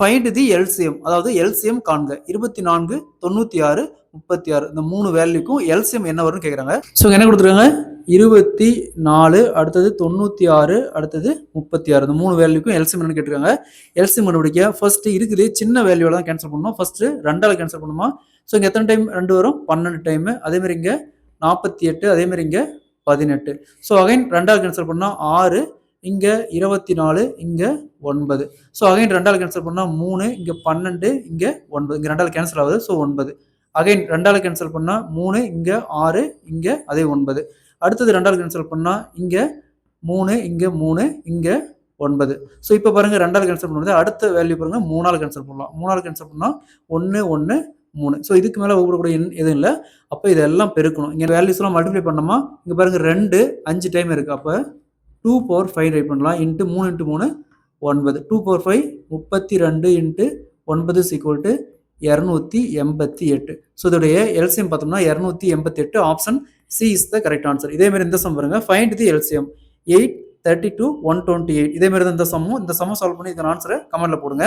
Find தி LCM, அதாவது LCM காண்க. 24, 96, 36 இந்த 3 வேல்யூக்கும் எல்சிஎம் என்ன வரும்னு கேட்குறாங்க. ஸோ என்ன கொடுத்துருக்காங்க, 24, அடுத்தது 96, அடுத்தது 36 இந்த 3 வேல்யூக்கும் எல்சிஎம் என்னன்னு கேட்டிருக்காங்க. எல்சிஎம் கண்டுபிடிக்க ஃபர்ஸ்ட் இருக்குது சின்ன வேல்யூவில் தான் கேன்சல் பண்ணணும். ஃபர்ஸ்ட் 2ஆல் கேன்சல் பண்ணுமா. ஸோ இங்கே எத்தனை டைம் 2 வரும், 12 டைம். அதேமாதிரி இங்கே 48, அதேமாதிரி இங்கே 18. ஸோ அகைன் 2ஆல் கேன்சல் பண்ணால் 6, இங்கே 24, இங்கே 9. ஸோ அகைன் 2ஆல் கேன்சல் பண்ணால் 3, இங்கே 12, இங்கே 9. இங்கே 2ஆல் கேன்சல் ஆகுது, ஸோ 9. அகைன் 2ஆல் கேன்சல் பண்ணால் 3, இங்கே 6, இங்கே அதே 9. அடுத்தது 2ஆல் கேன்சல் பண்ணால் இங்கே 3, இங்கே 3, இங்கே 9. ஸோ இப்போ பாருங்கள் 2ஆல் கேன்சல் பண்ணுறது அடுத்த வேல்யூ பாருங்கள் 3ஆல் கேன்சல் பண்ணலாம். 3ஆல் கேன்சல் பண்ணால் 1, 1, 3. ஸோ இதுக்கு மேலே கூடக்கூடிய எதுவும் இல்லை. அப்போ இதெல்லாம் பெருக்கணும். இங்கே வேல்யூஸ்லாம் மல்டிப்ளை பண்ணோமா, இங்கே பாருங்கள் 2 5 டைம் இருக்குது. அப்போ 2 power 5 ரைட் பண்ணலாம். Into 3 into 3 9. 2 power 5 32 into 9 is equal to 288. So இதோடைய எல்சிஎம் பார்த்தோம்னா 288. Option C is the correct answer. இதேமாதிரி இந்த சம் பாருங்க, ஃபைண்ட் தி எல்சிஎம் 8, 32, 128. இதேமாதிரி தான் இந்த சம்மும். இந்த சம்மை சால்வ் பண்ணி இதன் ஆன்சரை கமெண்ட்ல போடுங்க.